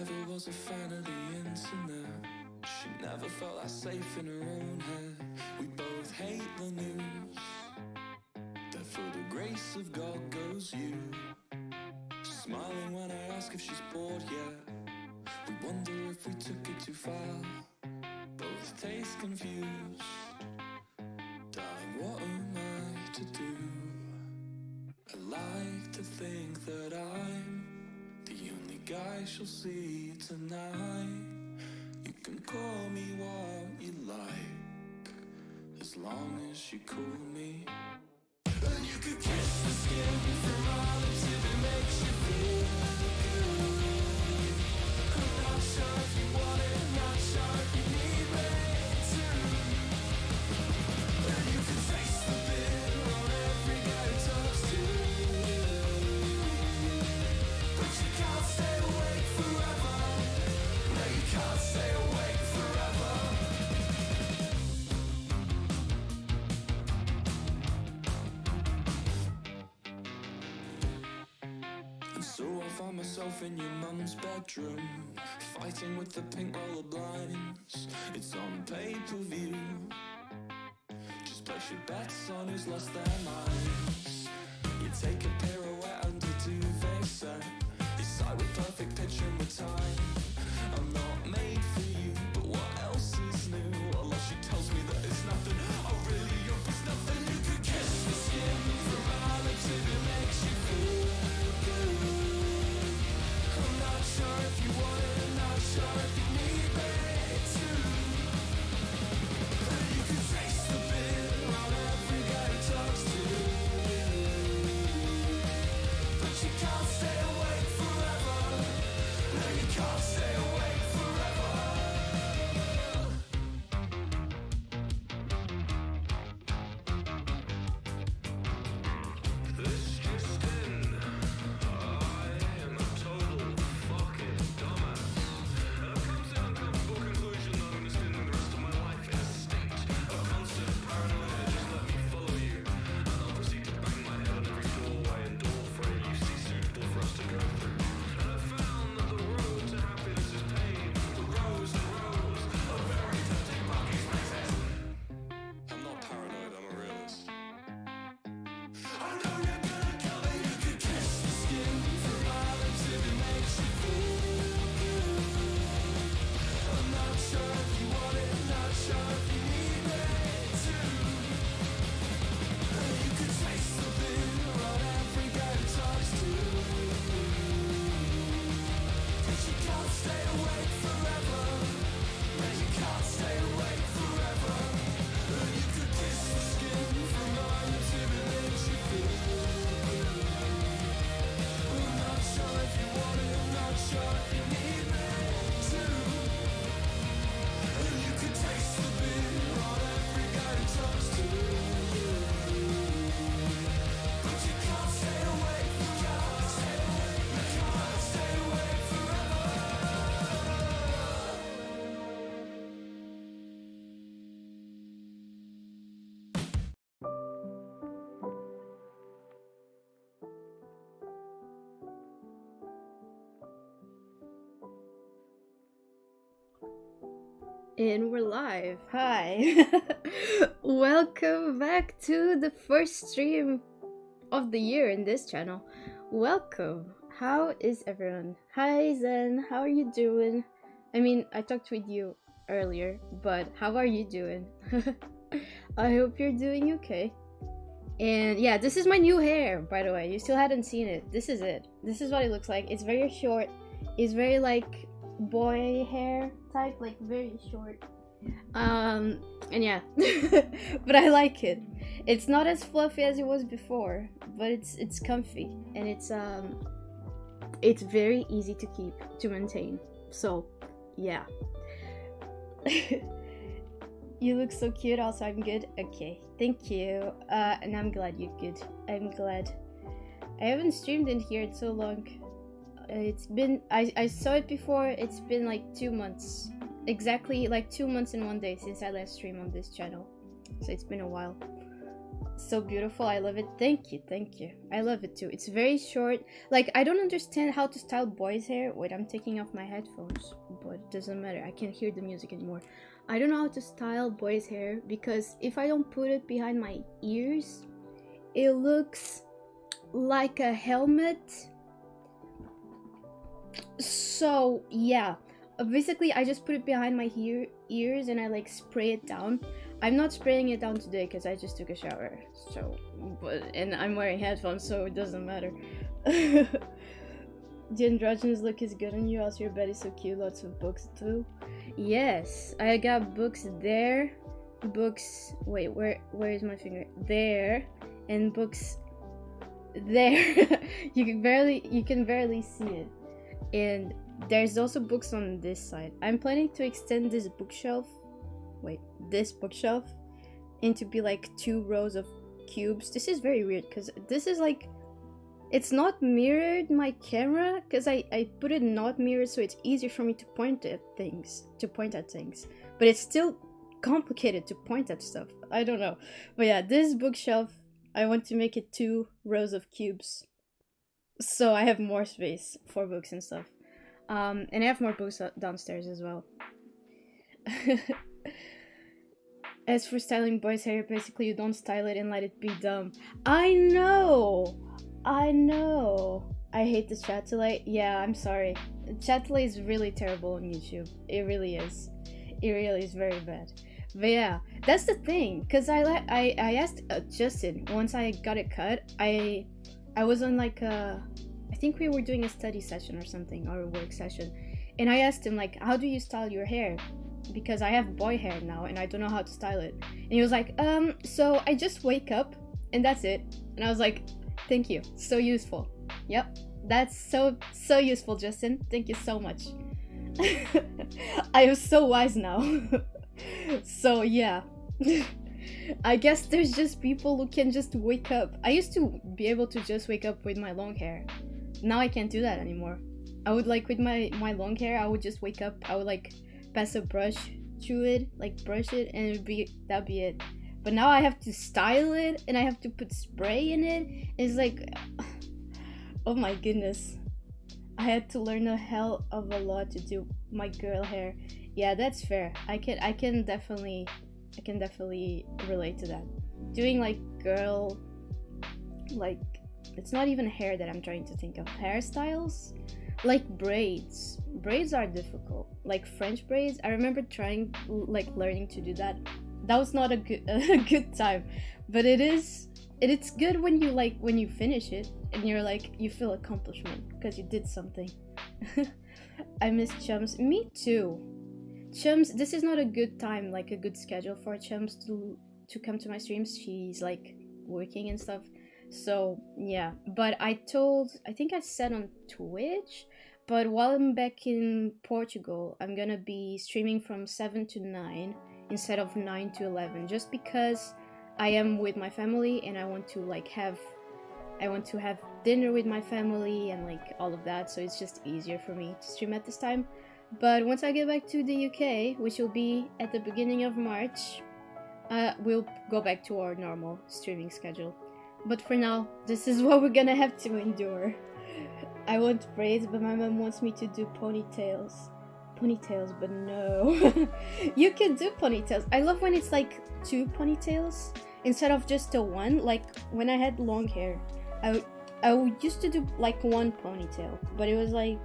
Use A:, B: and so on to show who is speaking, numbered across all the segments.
A: never was a fan of the internet. She never felt that safe in her own head. We both hate the news, that for the grace of God goes you. Smiling when I ask if she's bored yet. We wonder if we took it too far. Both taste confused. Darling, what am I to do? I like to think that I'm the only guy she'll see tonight. You can call me what you like, as long as you call me. And you could kiss the skin from our lips if it makes you feel good. I'm not sure if you want it, not sure if you need me to. And you can taste the bitter on every guy who talks to you. But you can't stay awake forever. No, you can't stay awake forever. And so I find myself in your mum's bedroom, fighting with the pink roller blinds. It's on pay-per-view. Just place your bets on who's lost their minds. You take a pirouette under duvet set. You side with perfect picture in the time. I'm not made for you, but what else is new? Although she tells me that it's nothing, I really hope it's nothing. You could kiss the skin from our lips if it makes you feel good. I'm not sure if you want it, not sure if you need me to. And you can taste the bitter on every guy who talks to you. But you can't stay awake forever. No, you can't stay awake forever. This just in. I am a total fucking dumbass. And I've come to an uncomfortable conclusion that I'm gonna spend the rest of my life in a state of constant paranoia. Just let me follow you, and I'll proceed to bang my head on every doorway and door frame you see suitable for us to go through. And I've found that the road to happiness is paved with rows and rows of very tempting parking spaces. I'm not paranoid, I'm a realist. I know you're gonna kill me. You could kiss the skin from my lips if it makes you feel good. I'm not sure if you want it, not sure if you need me to. And you could taste the bitter on every guy who talks to you. But you can't stay awake forever. No, you can't stay awake forever. And you could kiss the skin from my lips if it makes you feel good. I'm not sure if you want it, I'm not sure if you need me to. And you could taste the bitter on every guy who talks to you. But you can't stay awake, you can't stay awake, you can't stay awake forever.
B: And we're live. Hi. Welcome back to the first stream of the year in this channel. Welcome. How is everyone? Hi Zen, how are you doing? I mean, I talked with you earlier, but how are you doing? I hope you're doing okay. And yeah, this is my new hair, by the way. You still hadn't seen it. This is it. This is what it looks like. It's very short. It's very like boy hair type, like very short. And yeah, but I like it. It's not as fluffy as it was before, but it's comfy and it's very easy to keep, to maintain. So yeah. You look so cute. Also, I'm good. Okay, thank you. And I'm glad you're good. I'm glad. I haven't streamed in here in so long. It's been, I saw it before. It's been like 2 months. Exactly like 2 months and 1 day since I last streamed on this channel. So it's been a while. So beautiful. I love it. Thank you. Thank you. I love it too. It's very short. Like, I don't understand how to style boys' hair. Wait, I'm taking off my headphones, but it doesn't matter. I can't hear the music anymore. I don't know how to style boys' hair because if I don't put it behind my ears, it looks like a helmet. So, yeah. Basically, I just put it behind my ears and I like spray it down. I'm not spraying it down today because I just took a shower. So, and I'm wearing headphones, so it doesn't matter. The androgynous look is good on you. Also, your bed is so cute. Lots of books too. Yes, I got books there. Books. Wait, where is my finger? There, and books there. you can barely see it. And there's also books on this side. I'm planning to extend this bookshelf into be like 2 rows of cubes. This is very weird because this is like, it's not mirrored, my camera, because I put it not mirrored so it's easier for me to point at things, but it's still complicated to point at stuff. I don't know, but yeah, this bookshelf, I want to make it 2 rows of cubes so I have more space for books and stuff. And I have more books downstairs as well. As for styling boys' hair, basically you don't style it and let it be dumb. I know. I hate the Chatelet. Yeah, I'm sorry. Chatelet is really terrible on YouTube. It really is. It really is very bad. But yeah, that's the thing. Because I asked Justin once I got it cut. I was on like I think we were doing a study session or something, or a work session. And I asked him like, how do you style your hair? Because I have boy hair now and I don't know how to style it. And he was like, so I just wake up and that's it. And I was like, thank you, so useful. Yep, that's so useful, Justin. Thank you so much. I am so wise now. So yeah. I guess there's just people who can just wake up. I used to be able to just wake up with my long hair. Now I can't do that anymore. I would like, with my long hair, I would just wake up, I would like pass a brush through it, like brush it, and that'd be it. But now I have to style it and I have to put spray in it. It's like, oh my goodness. I had to learn a hell of a lot to do my girl hair. Yeah, that's fair. I can definitely relate to that. Doing like girl, like, it's not even hair that I'm trying to think of. Hairstyles? Like braids. Braids are difficult. Like French braids. I remember trying, like, learning to do that. That was not a good time. But it's good when you finish it and you're like, you feel accomplishment because you did something. I miss Chums. Me too. Chums, this is not a good time, like a good schedule for Chums to come to my streams. She's like working and stuff. So yeah, but I think I said on Twitch, but while I'm back in Portugal, I'm gonna be streaming from 7 to 9 instead of 9 to 11, just because I am with my family and I want to have dinner with my family and like all of that, so it's just easier for me to stream at this time. But once I get back to the UK, which will be at the beginning of March, we'll go back to our normal streaming schedule. But for now, this is what we're gonna have to endure. I want braids, but my mom wants me to do ponytails. But no. You can do ponytails. I love when it's like 2 ponytails instead of just a one. Like when I had long hair, I used to do like 1 ponytail, but it was like,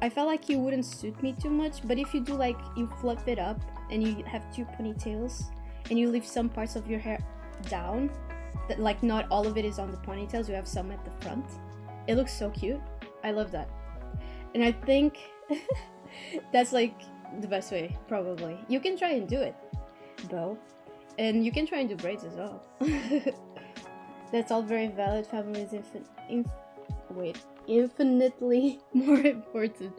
B: I felt like it wouldn't suit me too much. But if you do, like, you fluff it up and you have 2 ponytails and you leave some parts of your hair down, that like not all of it is on the ponytails, you have some at the front, it looks so cute. I love that. And I think that's like the best way, probably. You can try and do it though, and you can try and do braids as well. That's all very valid. Family is infinitely more important.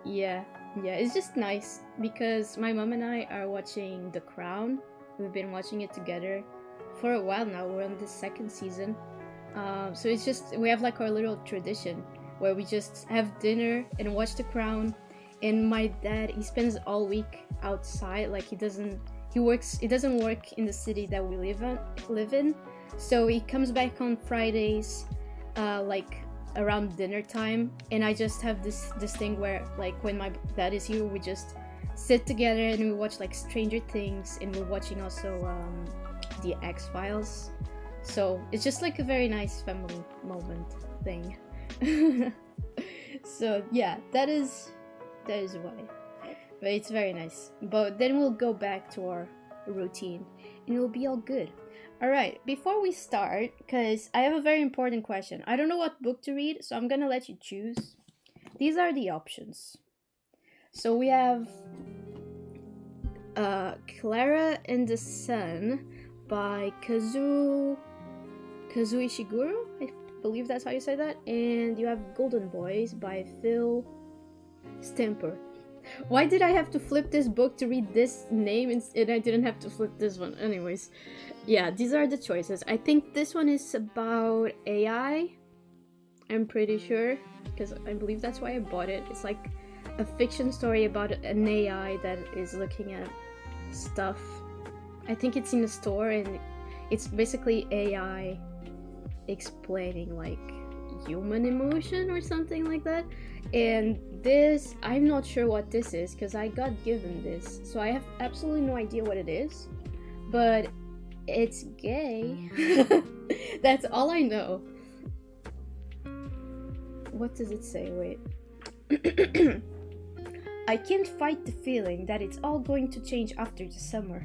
B: Yeah, it's just nice because my mom and I are watching The Crown. We've been watching it together for a while now. We're on the 2nd season. So it's just, we have like our little tradition where we just have dinner and watch The Crown. And my dad, he spends all week outside, like he doesn't He doesn't work in the city that we live in, so he comes back on Fridays, like around dinner time, and I just have this thing where, like, when my dad is here, we just sit together and we watch like Stranger Things, and we're watching also the X-Files. So it's just like a very nice family moment thing. So yeah, that is why. But it's very nice. But then we'll go back to our routine and it'll be all good. Alright, before we start, because I have a very important question. I don't know what book to read, so I'm gonna let you choose. These are the options. So we have Clara and the Sun by Kazuo Ishiguro, I believe that's how you say that. And you have Golden Boys by Phil Stamper. Why did I have to flip this book to read this name and I didn't have to flip this one? Anyways, yeah, these are the choices. I think this one is about AI. I'm pretty sure, because I believe that's why I bought it. It's like a fiction story about an AI that is looking at stuff. I think it's in a store, and it's basically AI explaining like human emotion or something like that. And this, I'm not sure what this is because I got given this, so I have absolutely no idea what it is, but it's gay. That's all I know. What does it say? Wait. I can't fight the feeling that it's all going to change after the summer. ...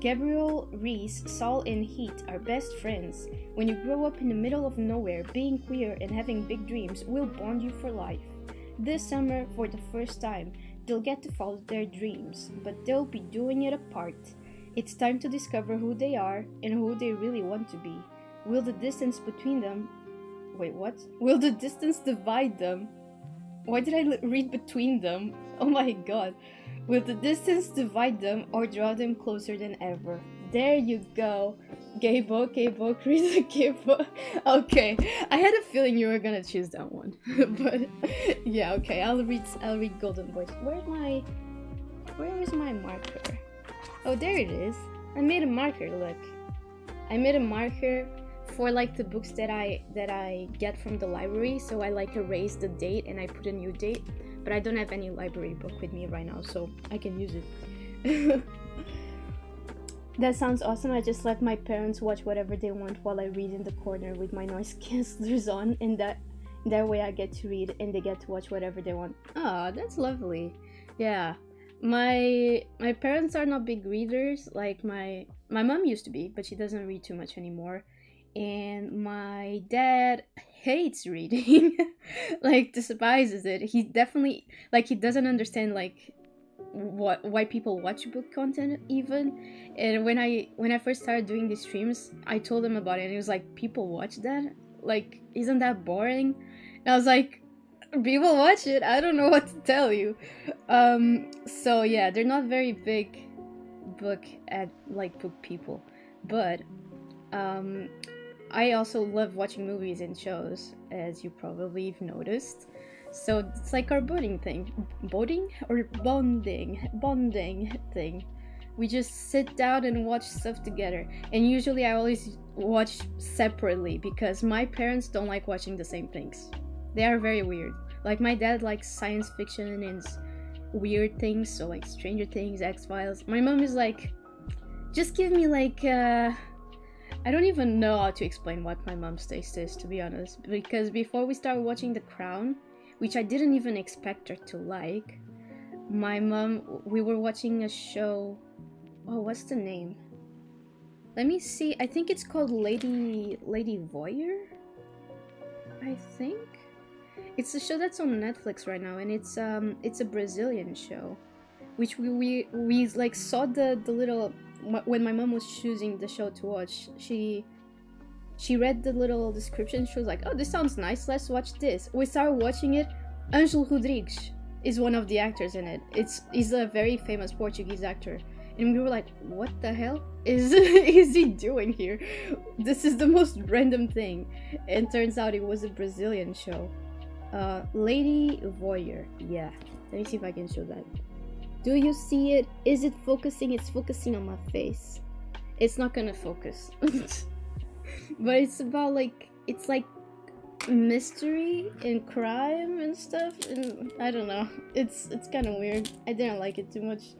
B: Gabriel, Reese, Saul, and Heath are best friends. When you grow up in the middle of nowhere, being queer and having big dreams will bond you for life. This summer, for the first time, they'll get to follow their dreams, but they'll be doing it apart. It's time to discover who they are and who they really want to be. Will the distance between them... Wait, what? Will the distance divide them? Why did I read between them? Oh my god. Will the distance divide them or draw them closer than ever? There you go. Gay book, read the gay book. Okay, I had a feeling you were gonna choose that one. But yeah, okay, I'll read Golden Boys. Where is my marker? Oh, there it is. I made a marker, look. I made a marker for like the books that I get from the library, so I like erase the date and I put a new date. But I don't have any library book with me right now, so I can use it. That sounds awesome. I just let my parents watch whatever they want while I read in the corner with my noise cancelers on, and that way I get to read and they get to watch whatever they want. Oh, that's lovely. Yeah. My parents are not big readers. Like my mom used to be, but she doesn't read too much anymore. And my dad hates reading. Like, despises it. He definitely, like, he doesn't understand like why people watch book content even. And when I first started doing these streams, I told him about it, and he was like, people watch that? Like, isn't that boring? And I was like, people watch it, I don't know what to tell you. So yeah, they're not very big book people, but I also love watching movies and shows, as you probably have noticed. So it's like our bonding thing. Bonding thing. We just sit down and watch stuff together. And usually I always watch separately because my parents don't like watching the same things. They are very weird. Like, my dad likes science fiction and weird things, so like Stranger Things, X-Files. My mom is like, just give me like I don't even know how to explain what my mom's taste is, to be honest, because before we started watching The Crown, which I didn't even expect her to like, we were watching a show. Oh, what's the name? Let me see. I think it's called Lady Voyeur, I think. It's a show that's on Netflix right now, and it's a Brazilian show, which we like saw the little, when my mom was choosing the show to watch, she read the little description. She was like, oh, this sounds nice, let's watch this. We started watching it. Ângelo Rodrigues is one of the actors in it. He's a very famous Portuguese actor, and we were like, what the hell is he doing here? This is the most random thing. And turns out it was a Brazilian show. Lady Voyeur. Yeah, let me see if I can show that. Do you see it? Is it focusing? It's focusing on my face. It's not gonna focus. But it's about like, it's like mystery and crime and stuff, and I don't know. It's kind of weird. I didn't like it too much.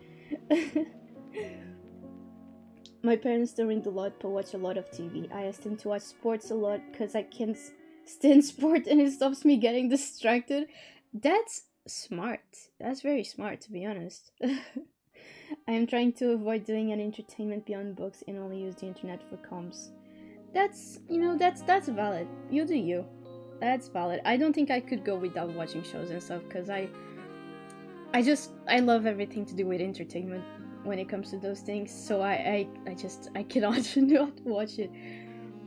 B: My parents don't read a lot but watch a lot of TV. I asked them to watch sports a lot because I can't stand sport and it stops me getting distracted. That's smart. That's very smart, to be honest. I am trying to avoid doing any entertainment beyond books and only use the internet for comms. That's, that's valid. You do you. That's valid. I don't think I could go without watching shows and stuff because I love everything to do with entertainment when it comes to those things. So I cannot not watch it.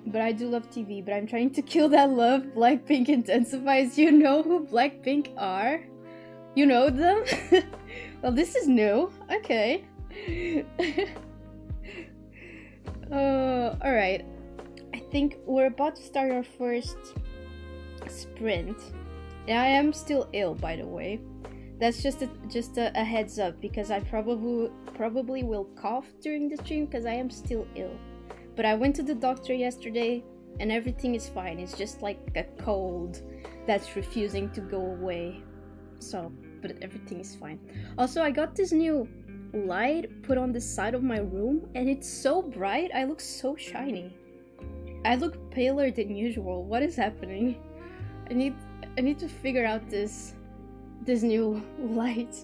B: But I do love TV, but I'm trying to kill that love. Blackpink intensifies. You know who Blackpink are? You know them? Well, this is new. Okay. Alright. I think we're about to start our first sprint. I am still ill, by the way. That's just a heads up, because I probably will cough during the stream because I am still ill. But I went to the doctor yesterday and everything is fine. It's just like a cold that's refusing to go away. So, but everything is fine. Also, I got this new light put on the side of my room and it's so bright. I look so shiny. I look paler than usual. What is happening? I need to figure out this new light.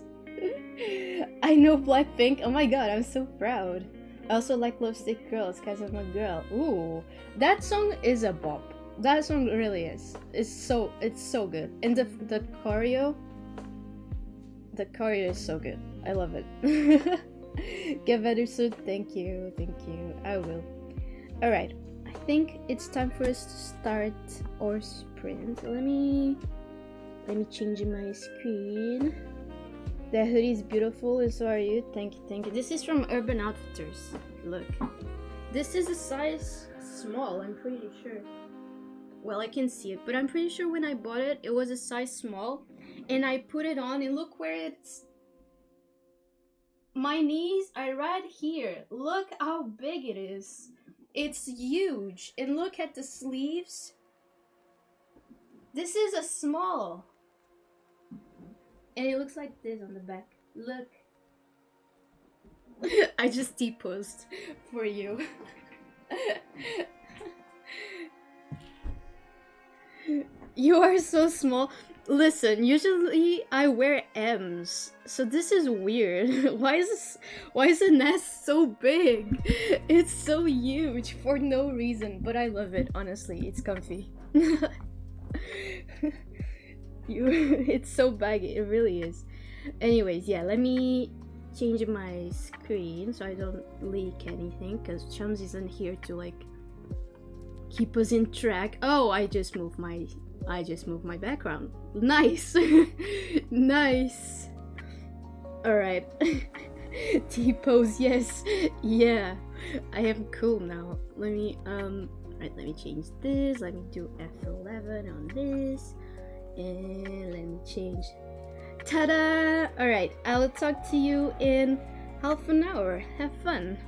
B: I know Blackpink. Oh my god, I'm so proud. I also like Lipstick Girls because I'm a girl. Ooh, that song is a bop. That song really is. It's so good. And the choreo is so good. I love it. Get better soon. Thank you. I will. All right. I think it's time for us to start our sprint. Let me change my screen. The hoodie is beautiful, and so are you. Thank you. This is from Urban Outfitters. Look. This is a size small, I'm pretty sure. Well, I can see it, but I'm pretty sure when I bought it, it was a size small. And I put it on, and look where it's... My knees are right here. Look how big it is. It's huge. And look at the sleeves. This is a small. And it looks like this on the back. Look. I just T-posed for you. You are so small. Listen, usually I wear M's. So this is weird. Why is the nest so big? It's so huge for no reason, but I love it. Honestly, it's comfy. It's so baggy, it really is. Anyways, yeah, let me change my screen so I don't leak anything, because Chums isn't here to like keep us in track. Oh, I just moved my background. Nice. Nice. All right. T-pose, yes. Yeah, I am cool now. Let me right, let me change this. Let me do F11 on this. And let me change. Ta-da! Alright, I will talk to you in half an hour. Have fun.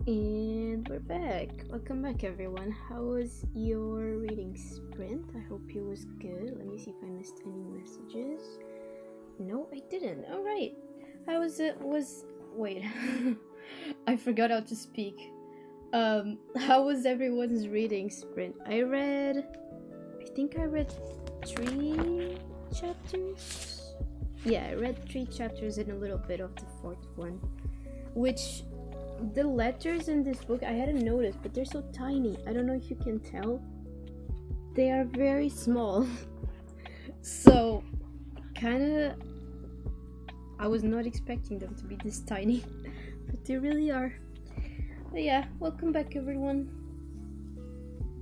B: And we're back. Welcome back, everyone. How was your reading sprint? I hope it was good. Let me see if I missed any messages. No, I didn't. All right. How was it? Wait, I forgot how to speak. How was everyone's reading sprint? I think I read 3 chapters. Yeah, I read 3 chapters and a little bit of the 4th one, which the letters in this book I hadn't noticed, but they're so tiny. I don't know if you can tell. They are very small. So kinda I was not expecting them to be this tiny, but they really are. But yeah, welcome back, everyone.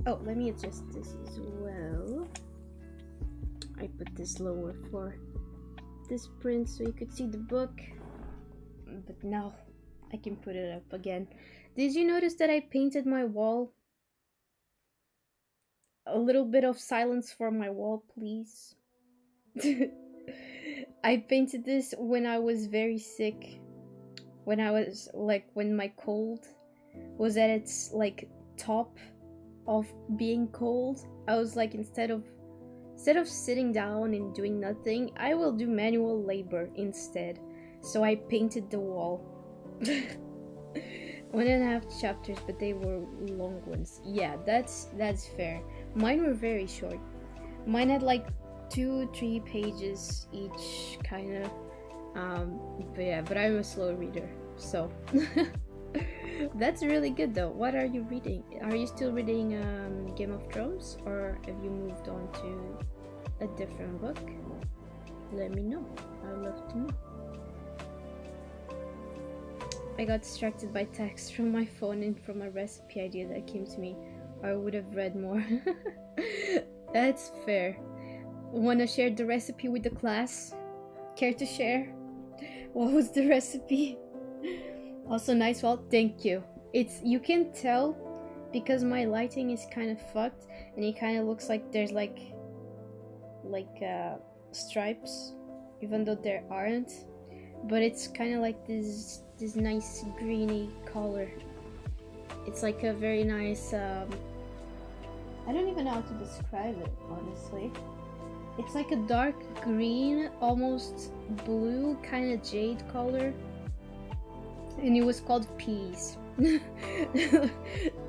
B: Oh, let me adjust this as well. I put this lower for this print so you could see the book, but now I can put it up again. Did you notice that I painted my wall? A little bit of silence for my wall, please. I painted this when I was very sick. When my cold was at its top of being cold. I was like, instead of sitting down and doing nothing, I will do manual labor instead. So I painted the wall. 1.5 chapters, but they were long ones. Yeah, that's fair. Mine were very short. Mine had 2-3 pages each, kind of. But I'm a slow reader, so that's really good though. What are you reading? Are you still reading Game of Thrones, or have you moved on to a different book? Let me know. I'd love to know. I got distracted by text from my phone and from a recipe idea that came to me. I would have read more. That's fair. Wanna share the recipe with the class? Care to share? What was the recipe? Also nice wall. Thank you. You can tell because my lighting is kind of fucked, and it kind of looks like there's like stripes, even though there aren't. But it's kind of like this nice greeny color. It's like a very nice. I don't even know how to describe it, honestly. It's like a dark green, almost blue, kind of jade color. And it was called Peas.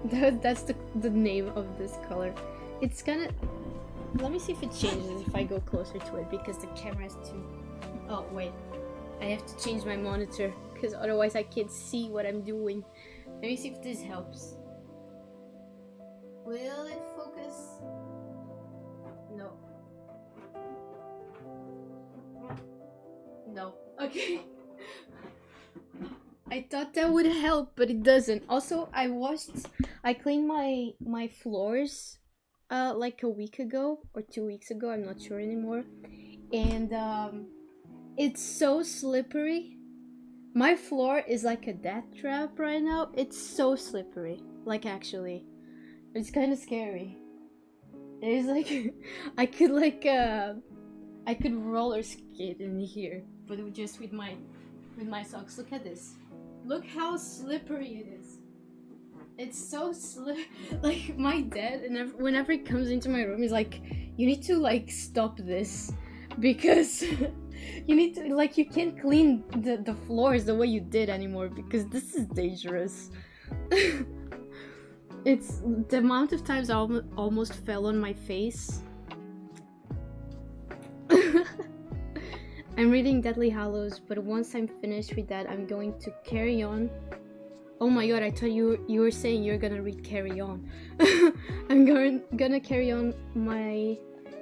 B: That's the name of this color. It's kind of... Let me see if it changes if I go closer to it, because the camera is too... Oh, wait. I have to change my monitor, because otherwise I can't see what I'm doing. Let me see if this helps. Will it focus? No. No. Okay. I thought that would help, but it doesn't. Also, I cleaned my floors like a week ago or 2 weeks ago, I'm not sure anymore. And it's so slippery. My floor is like a death trap right now. It's so slippery. Like, actually. It's kind of scary. It's like I could roller skate in here, but just with my socks. Look at this. Look how slippery it is. It's so like my dad, and whenever he comes into my room, he's like, "You need to like stop this, because you need to like you can't clean the floors the way you did anymore, because this is dangerous." It's the amount of times I almost fell on my face. I'm reading Deathly Hallows, but once I'm finished with that, I'm going to carry on. Oh my god, I thought you were saying you're gonna read Carry On. I'm gonna carry on my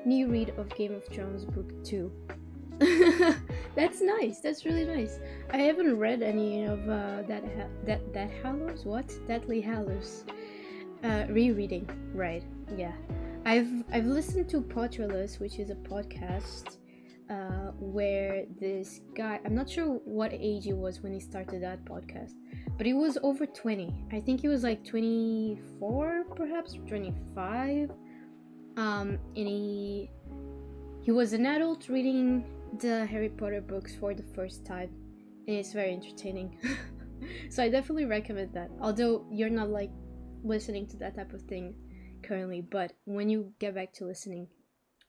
B: new read of Game of Thrones book 2. That's nice. That's really nice. I haven't read any of that Hallows. What? Deathly Hallows. Rereading, right? Yeah. I've listened to Potterless, which is a podcast where this guy, I'm not sure what age he was when he started that podcast, but he was over 20. I think he was like 24, perhaps 25. And he was an adult reading the Harry Potter books for the first time, and it's very entertaining. So I definitely recommend that. Although you're not like listening to that type of thing currently, but when you get back to listening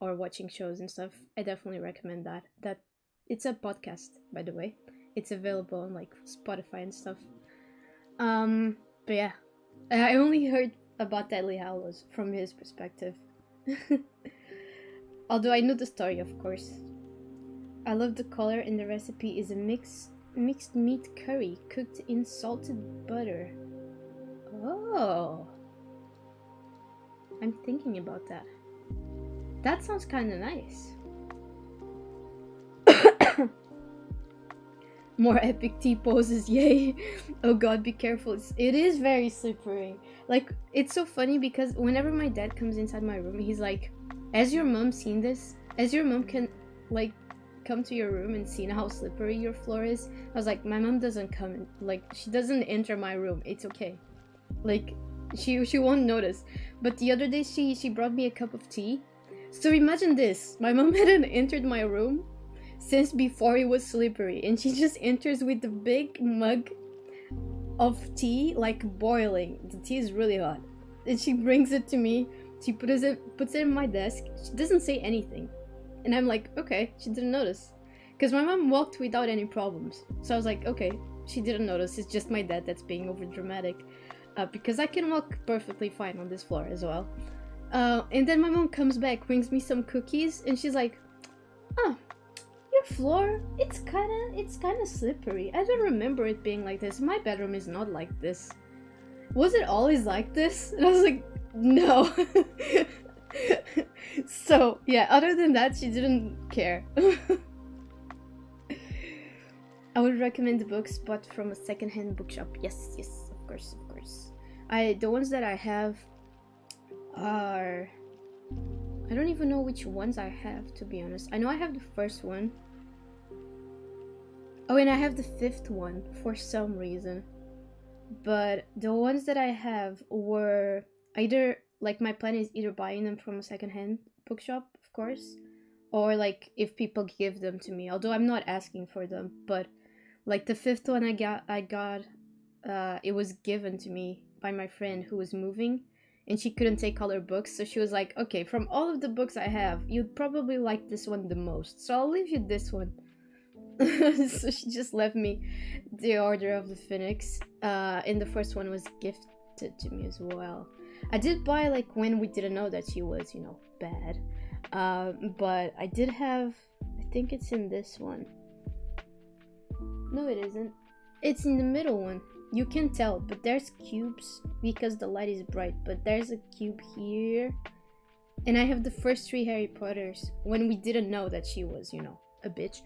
B: or watching shows and stuff, I definitely recommend that. It's a podcast, by the way. It's available on like Spotify and stuff. But yeah, I only heard about Deadly Hallows from his perspective. Although I know the story, of course. I love the color, and the recipe is a mixed meat curry cooked in salted butter. Oh, I'm thinking about that. That sounds kind of nice. More epic T-poses, yay. Oh god, be careful. It is very slippery. Like, it's so funny because whenever my dad comes inside my room, he's like, "Has your mom seen this? Has your mom can, like, come to your room and seen how slippery your floor is?" I was like, "My mom doesn't come in. Like, she doesn't enter my room. It's okay. Like, she won't notice." But the other day, she brought me a cup of tea. So imagine this. My mom hadn't entered my room since before it was slippery, and she just enters with a big mug of tea, like boiling. The tea is really hot, and she brings it to me. She puts it in my desk. She doesn't say anything, and I'm like, okay, she didn't notice, because my mom walked without any problems. So I was like, okay, she didn't notice. It's just my dad that's being over dramatic, because I can walk perfectly fine on this floor as well. And then my mom comes back, brings me some cookies, and she's like, "Oh, your floor, it's kind of slippery. I don't remember it being like this. My bedroom is not like this. Was it always like this?" And I was like, "No." So yeah, other than that, she didn't care. I would recommend the books, but from a secondhand bookshop. Yes, of course. The ones that I have are, I don't even know which ones I have, to be honest. I know I have the first one. Oh, and I have the 5th one for some reason. but the ones that I have were either like my plan is either buying them from a secondhand bookshop, of course, or like if people give them to me. Although I'm not asking for them, but like the fifth one I got it was given to me by my friend who was moving, and she couldn't take all her books, so she was like, okay, from all of the books I have, you'd probably like this one the most, so I'll leave you this one. So she just left me the Order of the Phoenix, and the first one was gifted to me as well. I did buy like when we didn't know that she was, bad. But I did have, I think it's in this one. No, it isn't. It's in the middle one. You can tell, but there's cubes because the light is bright, but there's a cube here. And I have the first 3 Harry Potters when we didn't know that she was, a bitch.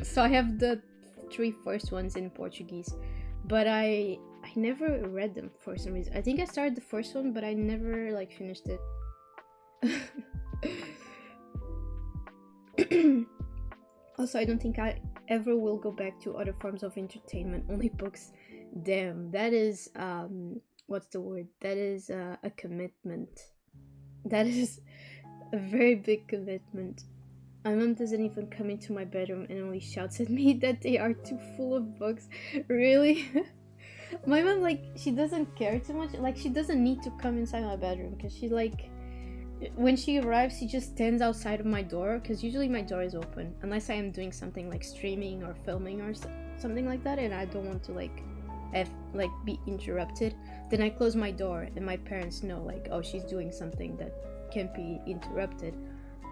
B: So I have the 3 first ones in Portuguese, but I never read them for some reason. I think I started the first one, but I never like finished it. Also, I don't think I ever will go back to other forms of entertainment, only books. Damn, that is what's the word? That is a commitment. That is a very big commitment. My mom doesn't even come into my bedroom and only shouts at me that they are too full of books. Really? My mom, like, she doesn't care too much. Like, she doesn't need to come inside my bedroom because she, like, when she arrives, she just stands outside of my door because usually my door is open unless I am doing something like streaming or filming or something like that, and I don't want to be interrupted. Then I close my door and my parents know, like, oh, she's doing something that can't be interrupted.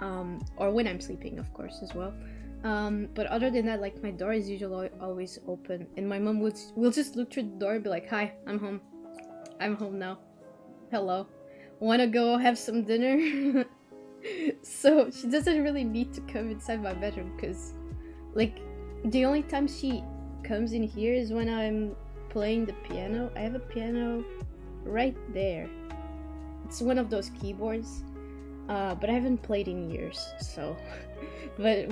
B: Or when I'm sleeping, of course, as well. But other than that, like, my door is usually always open, and my mom will just look through the door and be like, hi, I'm home now, hello, wanna go have some dinner? So she doesn't really need to come inside my bedroom because, like, the only time she comes in here is when I'm playing the piano. I have a piano right there. It's one of those keyboards, but I haven't played in years, so but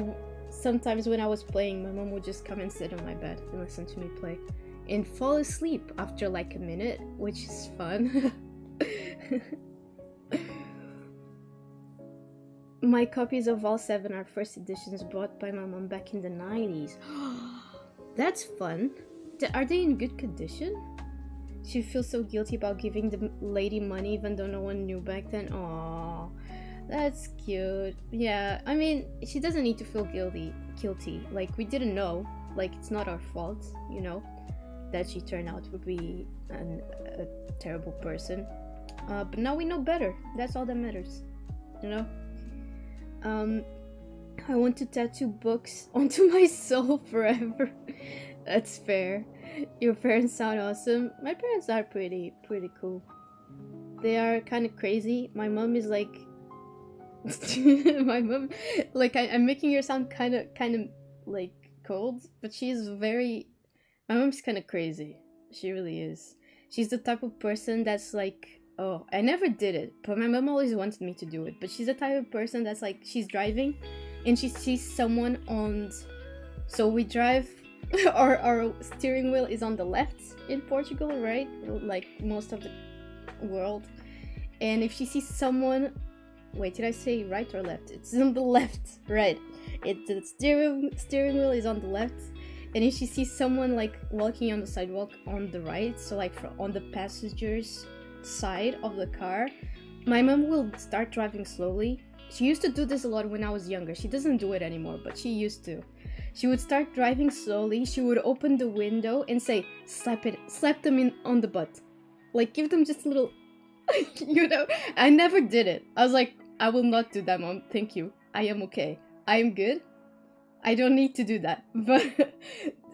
B: sometimes when I was playing, my mom would just come and sit on my bed and listen to me play and fall asleep after like a minute, which is fun. My copies of all 7 are first editions bought by my mom back in the 90s. That's fun. Are they in good condition? She feels so guilty about giving the lady money even though no one knew back then. Aww, that's cute. Yeah, I mean, she doesn't need to feel guilty. Like, we didn't know. Like, it's not our fault, that she turned out to be a terrible person. But now we know better. That's all that matters, I want to tattoo books onto my soul forever. That's fair. Your parents sound awesome. My parents are pretty cool. They are kind of crazy. My mom is like my mom, like, I'm making her sound kind of like cold, but she's very, my mom's kind of crazy. She really is. She's the type of person that's like, oh, I never did it, but my mom always wanted me to do it. But she's the type of person that's like, she's driving and she sees someone so we drive, our steering wheel is on the left in Portugal, right? Like most of the world. And if she sees someone, wait, did I say right or left? It's on the left, right? The steering wheel is on the left. And if she sees someone like walking on the sidewalk on the right, so like on the passenger's side of the car, my mom will start driving slowly. She used to do this a lot when I was younger. She doesn't do it anymore, but she used to. She would start driving slowly. She would open the window and say, slap them on the butt. Like, give them just a little, I never did it. I was like, I will not do that, Mom. Thank you. I am okay. I am good. I don't need to do that. But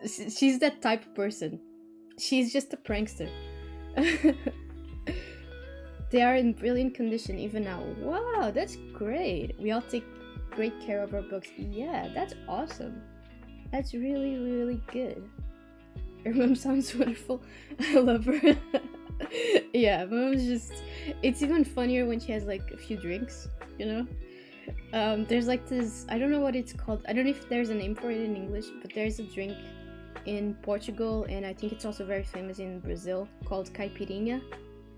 B: she's that type of person. She's just a prankster. They are in brilliant condition even now. Wow, that's great. We all take great care of our books. Yeah, that's awesome. That's really, really good. Your mom sounds wonderful. I love her. Yeah, mom's just, it's even funnier when she has like a few drinks, there's like this, I don't know what it's called, I don't know if there's a name for it in English, but there's a drink in Portugal, and I think it's also very famous in Brazil, called caipirinha.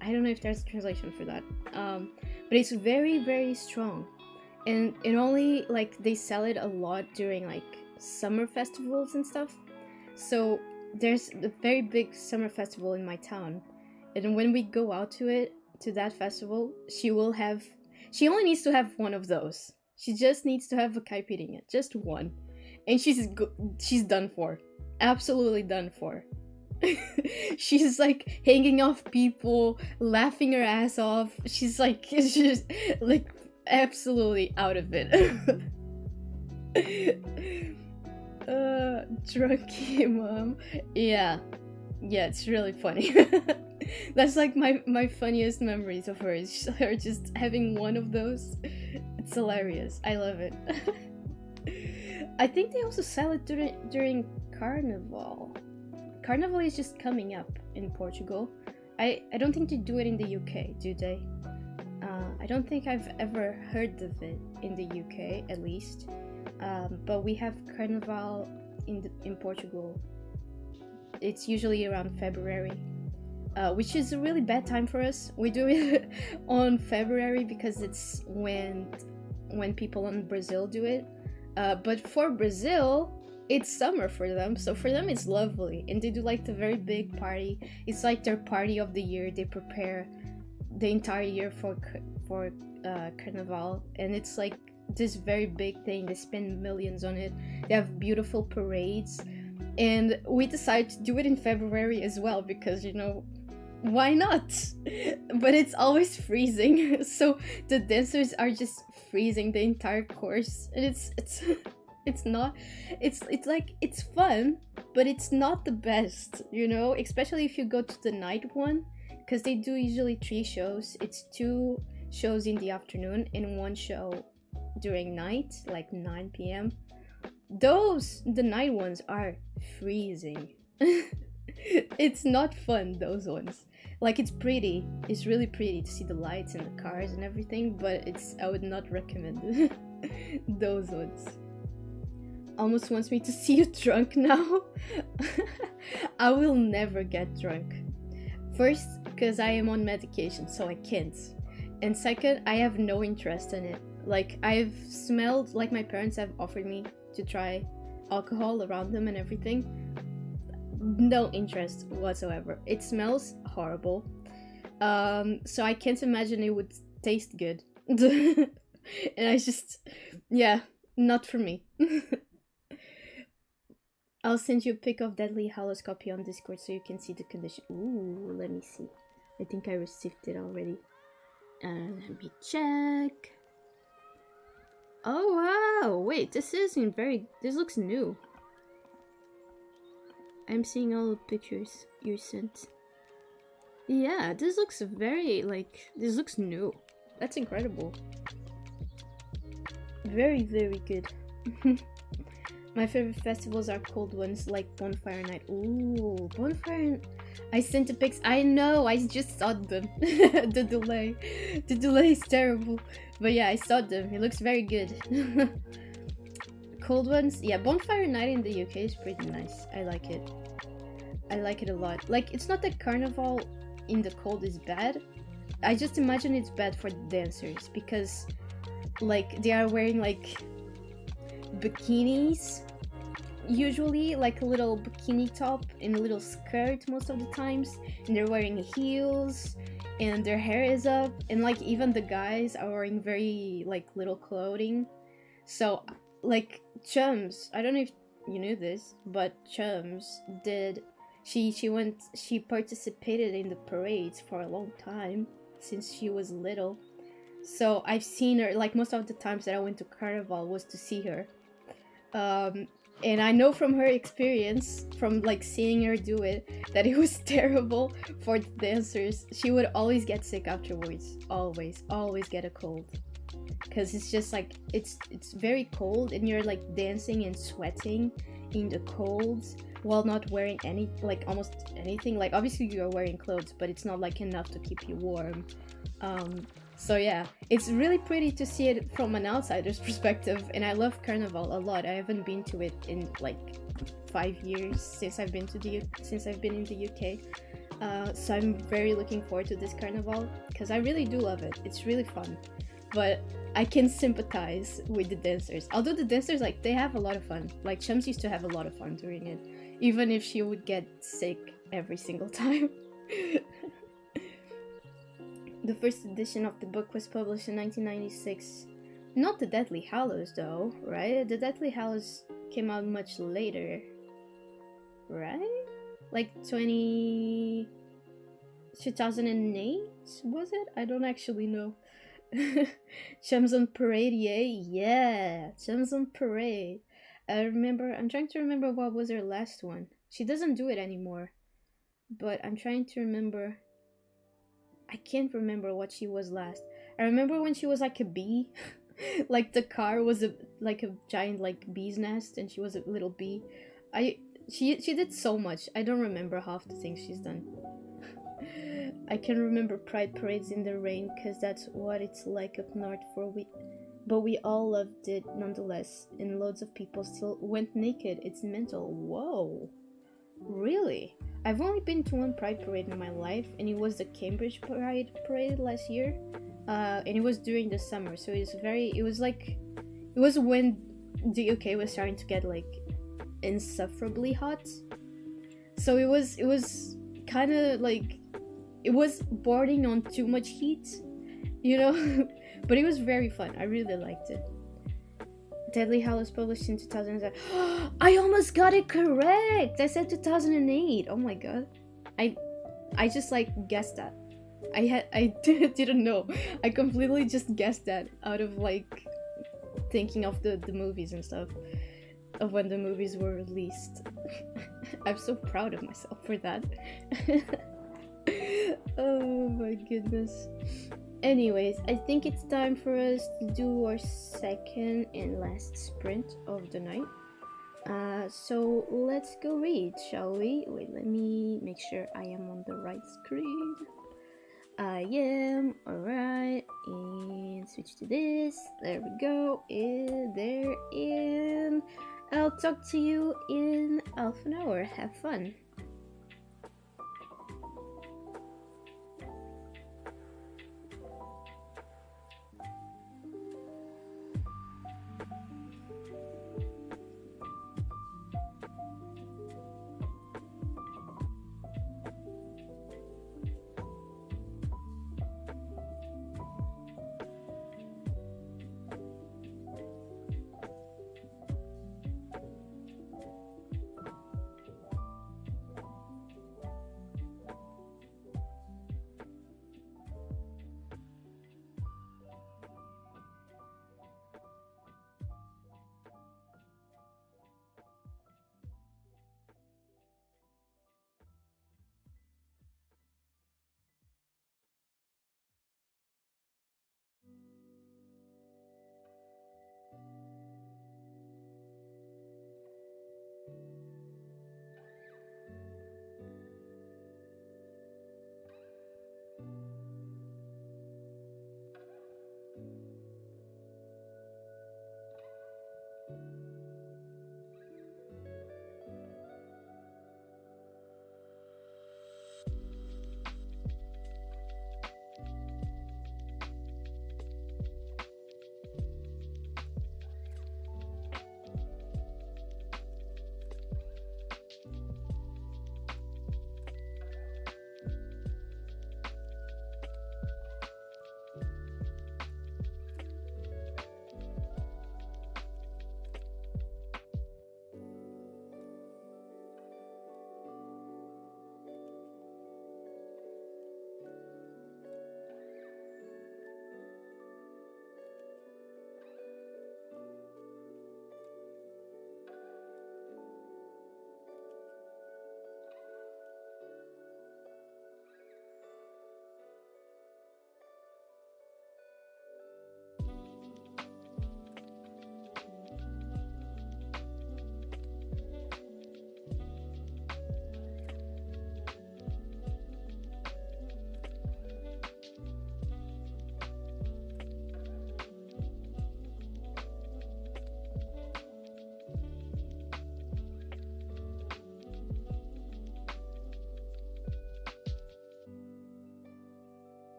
B: I don't know if there's a translation for that, but it's very, very strong, and it only like they sell it a lot during like summer festivals and stuff. So there's a very big summer festival in my town, and when we go out to that festival, she only needs to have one of those. She just needs to have a caipirinha, just one, and she's done for, absolutely done for. She's like hanging off people, laughing her ass off. She's just like absolutely out of it. Drunky mom. Yeah, it's really funny. That's like my funniest memories of her, is her just having one of those. It's hilarious. I love it. I think they also sell it during Carnival. Carnival is just coming up in Portugal. I don't think they do it in the UK, do they? I don't think I've ever heard of it in the UK, at least. But we have Carnival in Portugal. It's usually around February, which is a really bad time for us. We do it on February because it's when people in Brazil do it. But for Brazil, it's summer for them, so for them it's lovely, and they do like the very big party. It's like their party of the year. They prepare the entire year for Carnival, and it's like this very big thing. They spend millions on it. They have beautiful parades, and we decided to do it in February as well because, you know, why not? But it's always freezing, so the dancers are just freezing the entire course, and it's like it's fun, but it's not the best, you know, especially if you go to the night one, because they do usually 3 shows. It's 2 shows in the afternoon and 1 show during night, like 9 p.m. The night ones are freezing. It's not fun, those ones. Like, it's pretty, it's really pretty to see the lights and the cars and everything, but I would not recommend those ones. Almost wants me to see you drunk now. I will never get drunk. First, because I am on medication, so I can't. And second, I have no interest in it. Like, I've smelled, like my parents have offered me to try alcohol around them and everything. No interest whatsoever. It smells horrible. So I can't imagine it would taste good. And yeah, not for me. I'll send you a pic of Deadly Hallows copy on Discord so you can see the condition. Ooh, let me see. I think I received it already. Let me check. Oh wow, wait, this looks new. I'm seeing all the pictures you sent. Yeah, this looks this looks new. That's incredible. Very, very good. My favorite festivals are cold ones like Bonfire Night. Ooh, Bonfire. I sent the pics. I know, I just saw them. The delay is terrible. But yeah, I saw them. It looks very good. Cold ones, yeah, Bonfire Night in the UK is pretty nice. I like it. I like it a lot. Like, it's not that Carnival in the cold is bad. I just imagine it's bad for the dancers because, like, they are wearing like bikinis, usually like a little bikini top and a little skirt most of the times, and they're wearing heels and their hair is up, and like even the guys are wearing very like little clothing. So like Chums, I don't know if you knew this, but Chums did she participated in the parades for a long time since she was little. So I've seen her, like most of the times that I went to Carnival was to see her. And I know from her experience, from like seeing her do it, that it was terrible for the dancers. She would always get sick afterwards. Always get a cold. Because it's just like, it's very cold and you're like dancing and sweating in the cold while not wearing almost anything. Like obviously you're wearing clothes, but it's not like enough to keep you warm. So yeah, it's really pretty to see it from an outsider's perspective, and I love Carnival a lot. I haven't been to it in like 5 years since I've been in the UK. So I'm very looking forward to this Carnival because I really do love it. It's really fun, but I can sympathize with the dancers. Although the dancers, like, they have a lot of fun. Like, Shams used to have a lot of fun during it, even if she would get sick every single time. The first edition of the book was published in 1996. Not the Deathly Hallows, though, right? The Deathly Hallows came out much later, right? Like 2008, was it? I don't actually know. Shams on Parade, yeah, Shams on Parade. I'm trying to remember what was her last one. She doesn't do it anymore, but I'm trying to remember. I can't remember what she was last. I remember when she was like a bee. Like the car was like a giant like bee's nest and she was a little bee. She did so much. I don't remember half the things she's done. I can remember Pride Parades in the rain because that's what it's like up north but we all loved it nonetheless, and loads of people still went naked. It's mental. Whoa. Really? I've only been to one Pride Parade in my life, and it was the Cambridge Pride Parade last year. And it was during the summer, so it was when the UK was starting to get like insufferably hot. So it was kind of like, it was bordering on too much heat, you know? But it was very fun. I really liked it. Deadly Hallows published in 2007. I almost got it correct! I said 2008. Oh my god. I just like guessed that. I didn't know. I completely just guessed that out of like thinking of the movies and stuff, of when the movies were released. I'm so proud of myself for that. Oh my goodness. Anyways, I think it's time for us to do our second and last sprint of the night. So let's go read, shall we? Wait, let me make sure I am on the right screen. I am, alright, and switch to this. There we go, and there, and I'll talk to you in half an hour. Have fun.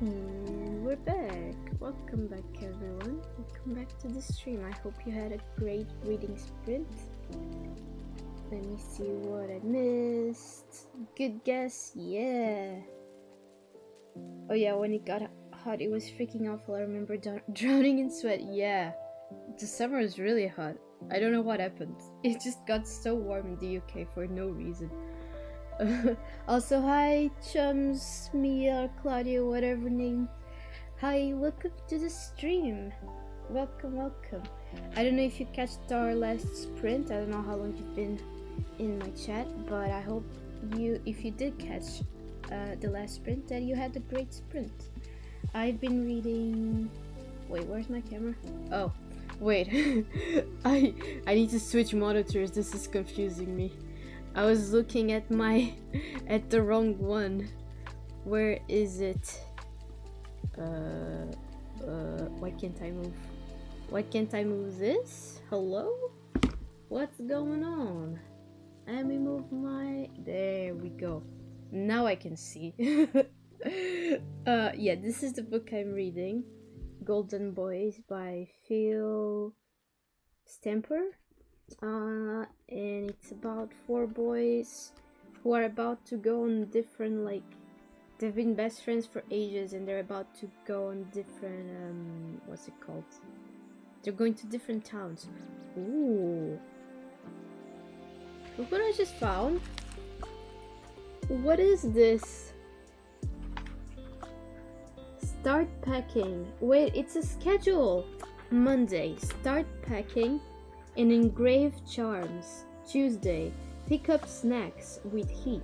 B: And we're back. Welcome back, everyone. Welcome back to the stream. I hope you had a great reading sprint. Let me see what I missed. Good guess, yeah. Oh yeah, when it got hot, it was freaking awful. I remember drowning in sweat. Yeah, the summer is really hot. I don't know what happened. It just got so warm in the UK for no reason. Also, hi, Chums, Mia, Claudia, whatever name. Hi, welcome to the stream. Welcome, welcome. I don't know if you catched our last sprint. I don't know how long you've been in my chat, but I hope you, if you did catch the last sprint, that you had a great sprint. I've been reading. Wait, where's my camera? Oh, wait. I need to switch monitors. This is confusing me. I was looking at the wrong one. Where is it? Why can't I move? Why can't I move this? Hello? What's going on? Let me move my... There we go. Now I can see. Yeah, this is the book I'm reading. Golden Boys by Phil Stamper. And it's about 4 boys who are about to go on different, like, they've been best friends for ages and they're about to go on different, what's it called? They're going to different towns. Ooh. Look what I just found. What is this? Start packing. Wait, it's a schedule. Monday, start packing and engrave charms. Tuesday, pick up snacks with heat.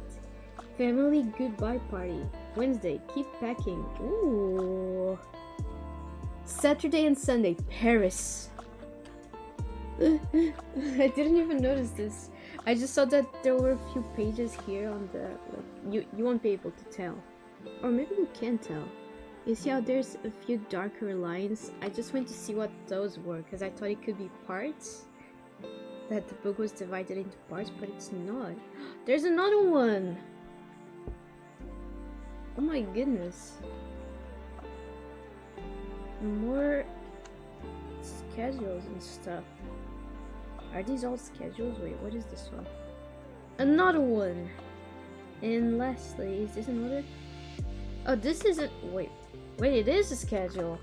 B: Family goodbye party. Wednesday, keep packing. Ooh. Saturday and Sunday, Paris. I didn't even notice this. I just saw that there were a few pages here on the, like, you won't be able to tell. Or maybe you can tell. You see how there's a few darker lines? I just went to see what those were because I thought it could be parts. That the book was divided into parts, but it's not. There's another one! Oh my goodness. More schedules and stuff. Are these all schedules? Wait, what is this one? Another one! And lastly, is this another? Oh, this isn't. Wait, it is a schedule.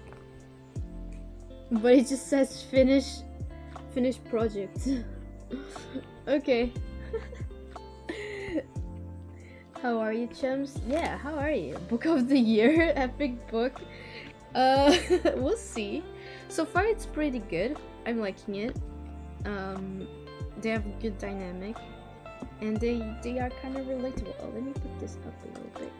B: But it just says finish project. Okay. How are you, chums? Yeah, how are you? Book of the year, epic book. We'll see. So far, it's pretty good. I'm liking it. They have a good dynamic, and they are kind of relatable. Oh, let me put this up a little bit.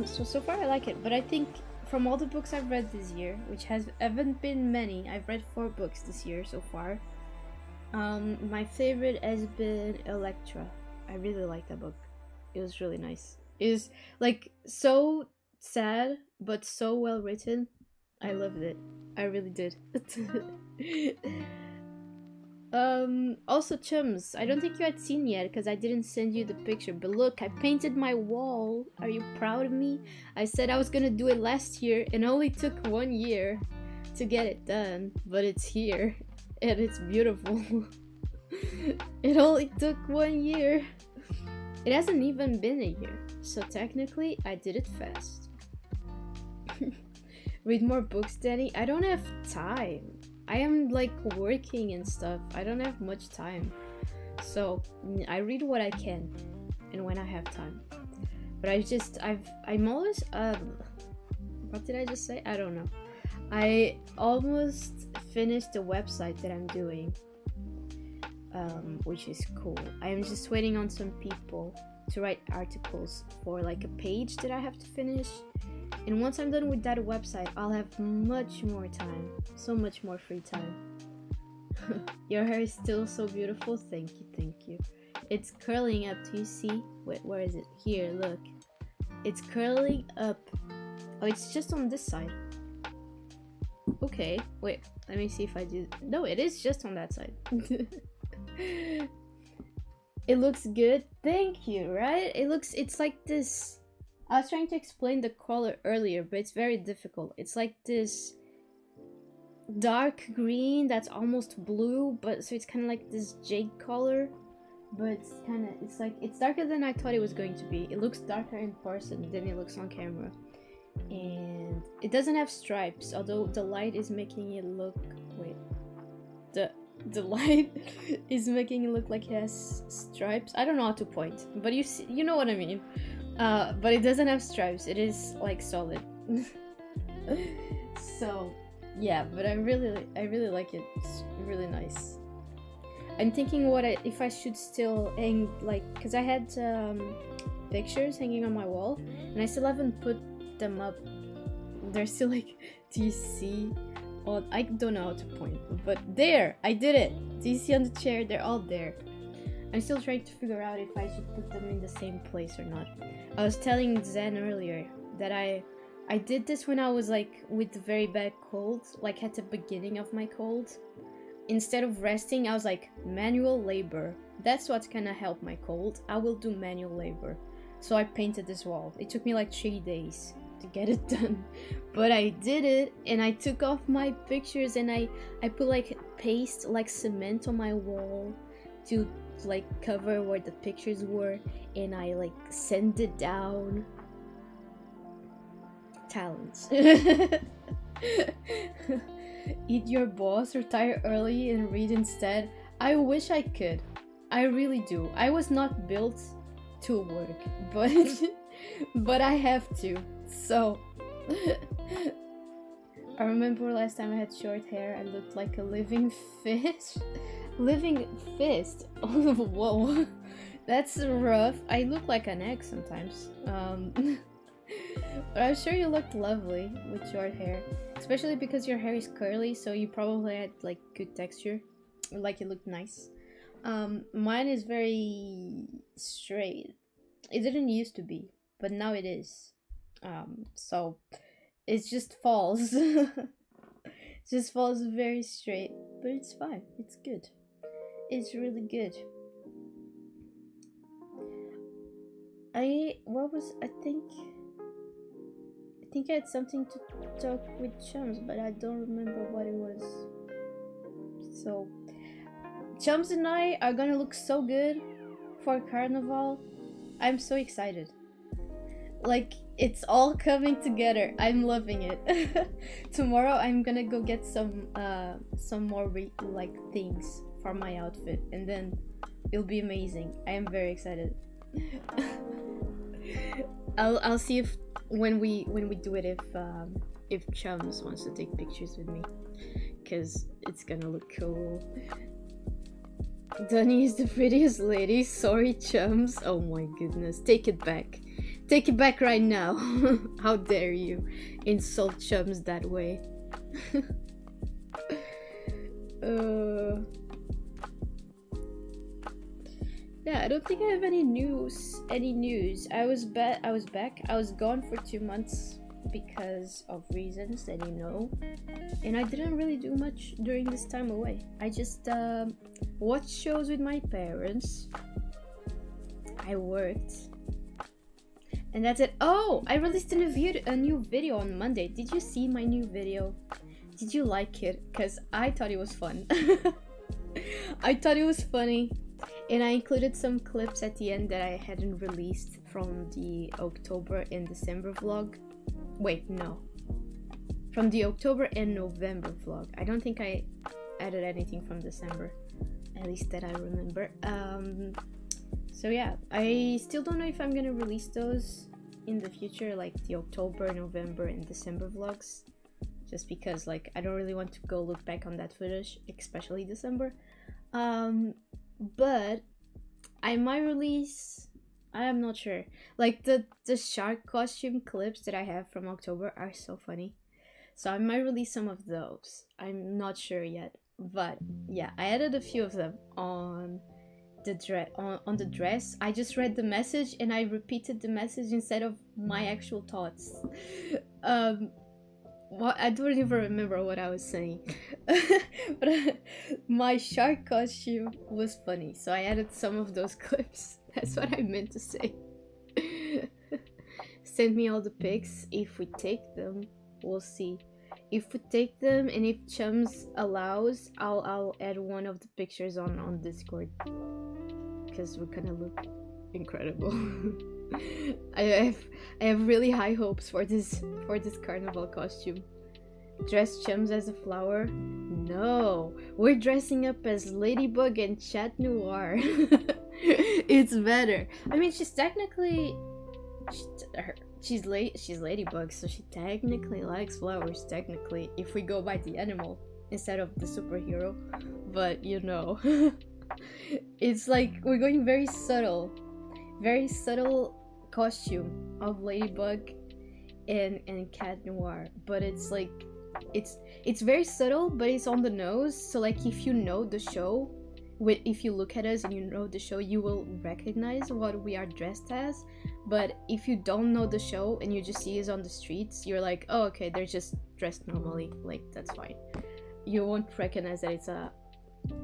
B: So far I like it, but I think from all the books I've read this year, which haven't been many, I've read 4 books this year so far. My favorite has been Electra. I really like that book. It was really nice. It was like so sad, but so well written. I loved it. I really did. Also, chums, I don't think you had seen yet because I didn't send you the picture, but look, I painted my wall. Are you proud of me? I said I was gonna do it last year and it only took 1 year to get it done, but it's here and it's beautiful. It only took 1 year. It hasn't even been a year, so technically I did it fast. Read more books, Danny? I don't have time. I am like working and stuff. I don't have much time. So I read what I can and when I have time. But I'm always what did I just say? I don't know. I almost finished the website that I'm doing. Which is cool. I am just waiting on some people to write articles for like a page that I have to finish. And once I'm done with that website, I'll have much more time. So much more free time. Your hair is still so beautiful. Thank you, thank you. It's curling up. Do you see? Wait, where is it? Here, look. It's curling up. Oh, it's just on this side. Okay, wait. Let me see if I do. No, it is just on that side. It looks good. Thank you, right? It's like this I was trying to explain the color earlier, but it's very difficult. It's like this dark green that's almost blue, but so it's kind of like this jade color, but it's darker than I thought it was going to be. It looks darker in person than it looks on camera, and it doesn't have stripes, although the light is making it look. Wait, the light is making it look like it has stripes. I don't know how to point, but you know what I mean. But it doesn't have stripes. It is like solid. So yeah, but I really like it. It's really nice. I'm thinking if I should still hang, like, because I had pictures hanging on my wall and I still haven't put them up. They're still like, do you see? Oh, I don't know how to point, but there, I did it. Do you see on the chair? They're all there. I'm still trying to figure out if I should put them in the same place or not. I was telling Zen earlier that I did this when I was like with very bad cold, like at the beginning of my cold. Instead of resting, I was like, manual labor. That's what's gonna help my cold. I will do manual labor. So I painted this wall. It took me like 3 days to get it done. But I did it, and I took off my pictures, and I put like paste, like cement on my wall to like cover where the pictures were, and I like send it down. Talents. Eat your boss, retire early, and read instead. I wish I could. I really do. I was not built to work, but but I have to. So I remember last time I had short hair, I looked like a living fish. Living fist. Oh, whoa. That's rough. I look like an egg sometimes. But I'm sure you looked lovely with short hair. Especially because your hair is curly, so you probably had like good texture. Like it looked nice. Mine is very straight. It didn't used to be, but now it is. So it just falls. It just falls very straight, but it's fine. It's good. It's really good. I think I had something to talk with Chums, but I don't remember what it was. So Chums and I are gonna look so good for Carnival. I'm so excited. Like, it's all coming together. I'm loving it. Tomorrow I'm gonna go get some more things for my outfit, and then it'll be amazing. I am very excited. I'll see if when we do it, if Chums wants to take pictures with me, because it's gonna look cool. Dunny is the prettiest lady. Sorry, Chums. Oh my goodness. Take it back. Take it back right now. How dare you insult Chums that way. Yeah, I don't think I have any news. I was back. I was gone for 2 months because of reasons that you know, and I didn't really do much during this time away. I just watched shows with my parents. I worked, and that's it. Oh, I released a new video on Monday. Did you see my new video? Did you like it? Because I thought it was fun. I thought it was funny. And I included some clips at the end that I hadn't released from the October and December vlog. Wait, no. From the October and November vlog. I don't think I added anything from December. At least that I remember. So yeah, I still don't know if I'm gonna release those in the future, like the October, November, and December vlogs. Just because, like, I don't really want to go look back on that footage, especially December. But I might release, I am not sure. Like the shark costume clips that I have from October are so funny. So I might release some of those. I'm not sure yet. But yeah, I added a few of them on the dress. I just read the message and I repeated the message instead of my actual thoughts. Well, I don't even remember what I was saying. But my shark costume was funny, so I added some of those clips. That's what I meant to say. send me all the pics. If we take them, we'll see. If we take them and if Chums allows, I'll add one of the pictures on Discord, because we're gonna look incredible. I have really high hopes for this carnival costume. Dress Chums as a flower? No, we're dressing up as Ladybug and Chat Noir. It's better. I mean, she's technically she's Ladybug, so she technically likes flowers. Technically, if we go by the animal instead of the superhero, but you know, it's like we're going very subtle costume of Ladybug and Cat Noir, but it's like it's very subtle, but it's on the nose. So like if you know the show, if you look at us and you know the show, you will recognize what we are dressed as. But if you don't know the show and you just see us on the streets, you're like, oh, okay, they're just dressed normally, like that's fine. You won't recognize that it's I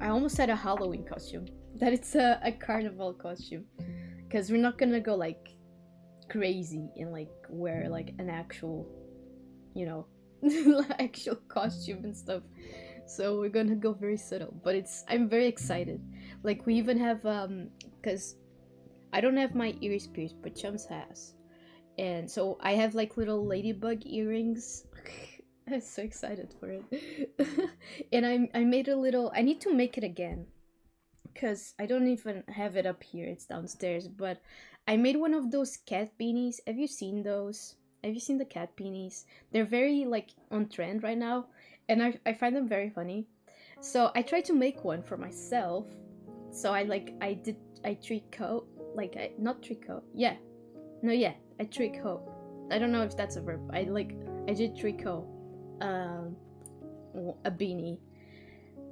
B: almost said a Halloween costume, that it's a carnival costume, because we're not gonna go like crazy and like wear like an actual, you know, actual costume and stuff. So we're gonna go very subtle, but I'm very excited. Like we even have because I don't have my ears pierced, but Chums has, and so I have like little ladybug earrings. I'm so excited for it. And I made a little, I need to make it again, because I don't even have it up here, it's downstairs. But I made one of those cat beanies. Have you seen those? Have you seen the cat beanies? They're very like on trend right now, and I find them very funny. So I tried to make one for myself. So I tricot, like not tricot, I tricot. I don't know if that's a verb. I did tricot a beanie.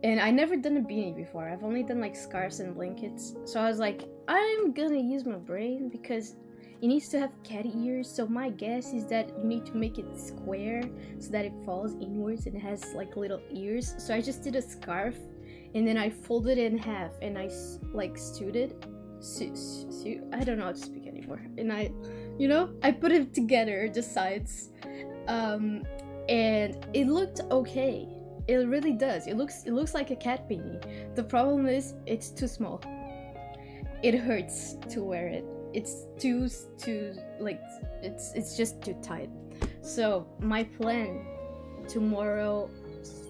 B: And I never done a beanie before. I've only done like scarves and blankets. So I was like, I'm gonna use my brain, because it needs to have cat ears. So my guess is that you need to make it square so that it falls inwards and it has like little ears. So I just did a scarf, and then I folded it in half, and I like sewed it. I don't know how to speak anymore. And I put it together, the sides, and it looked okay. It really does. It looks like a cat beanie. The problem is it's too small. It hurts to wear it. It's too like it's just too tight. So my plan tomorrow,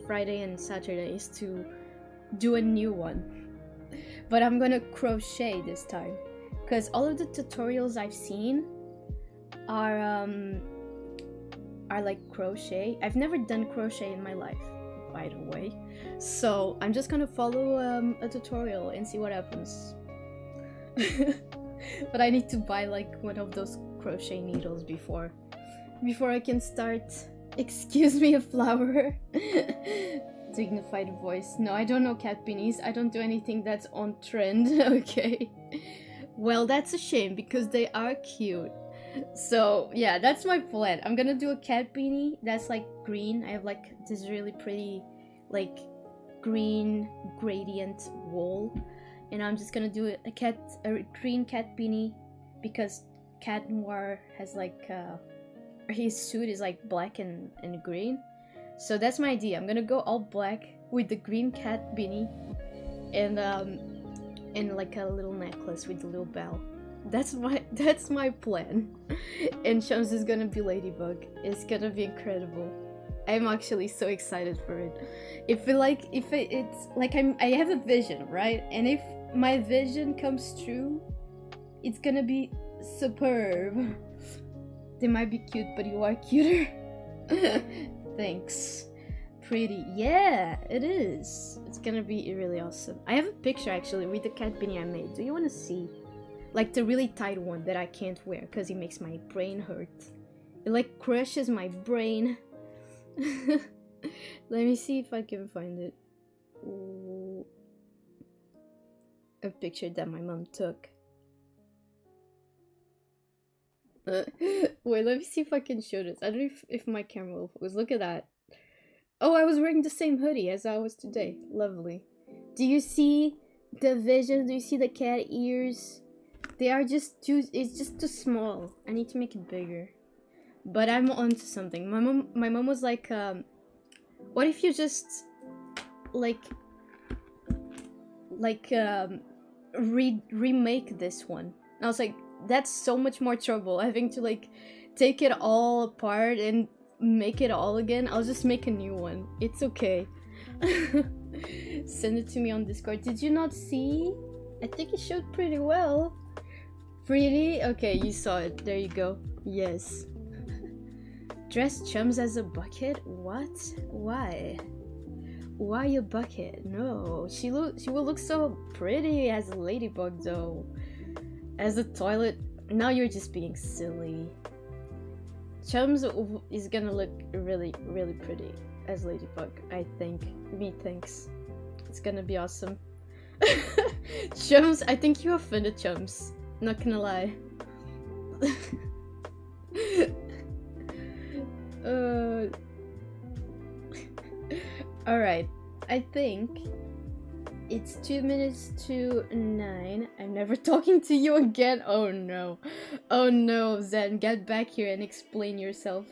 B: Friday and Saturday, is to do a new one. But I'm gonna crochet this time, because all of the tutorials I've seen are like crochet. I've never done crochet in my life, by the way. So I'm just gonna follow a tutorial and see what happens. But I need to buy like one of those crochet needles before I can start. Excuse me, a flower. Dignified voice. No, I don't know cat beanies. I don't do anything that's on trend. Okay. Well, that's a shame, because they are cute. So yeah, that's my plan. I'm gonna do a cat beanie that's like green. I have like this really pretty like green gradient wool, and I'm just gonna do a green cat beanie, because Cat Noir has like his suit is like black and green. So that's my idea. I'm gonna go all black with the green cat beanie, and like a little necklace with a little bell. That's my plan. And Chums is gonna be Ladybug. It's gonna be incredible. I'm actually so excited for it. It's like I have a vision, right? And if my vision comes true, it's gonna be superb. They might be cute, but you are cuter. Thanks. Pretty. Yeah, it is. It's gonna be really awesome. I have a picture actually with the cat beanie I made. Do you want to see? Like the really tight one that I can't wear because it makes my brain hurt. It like crushes my brain. Let me see if I can find it. Ooh. A picture that my mom took. Wait, let me see if I can show this. I don't know if my camera will focus. Look at that. Oh, I was wearing the same hoodie as I was today. Lovely. Do you see the vision? Do you see the cat ears? They are just too... It's just too small. I need to make it bigger. but I'm onto something. My mom was like, what if you just remake this one? And I was like, that's so much more trouble having to like take it all apart and make it all again. I'll just make a new one. It's okay. Send it to me on Discord. Did you not see? I think it showed pretty well. Pretty? Okay, you saw it. There you go. Yes. Dress Chums as a bucket? What? Why? Why a bucket? No. She will look so pretty as a ladybug though. As a toilet? Now you're just being silly. Chums is gonna look really, really pretty as ladybug, I think. Me thinks. It's gonna be awesome. Chums, I think you offended Chums. Not gonna lie. Alright, I think it's 2 minutes to 9. I'm never talking to you again. Oh no. Oh no, Zen, get back here and explain yourself.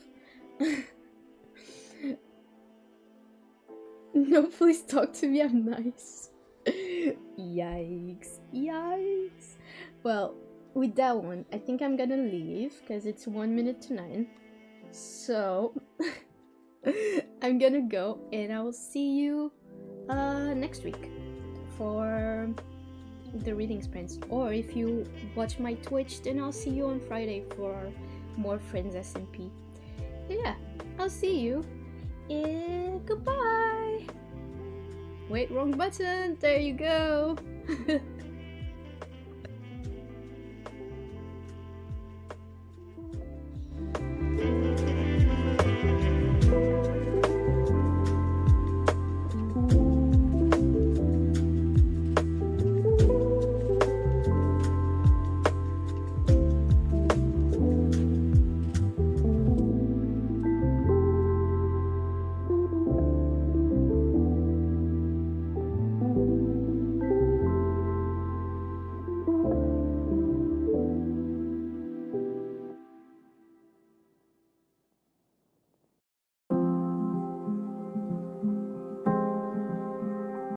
B: No, please talk to me, I'm nice. Yikes. Yikes. Well, with that one, I think I'm gonna leave because it's 1 minute to 9. So, I'm gonna go and I will see you next week for the reading sprints. Or if you watch my Twitch, then I'll see you on Friday for more Friends SMP. Yeah, I'll see you. And goodbye. Wait, wrong button. There you go.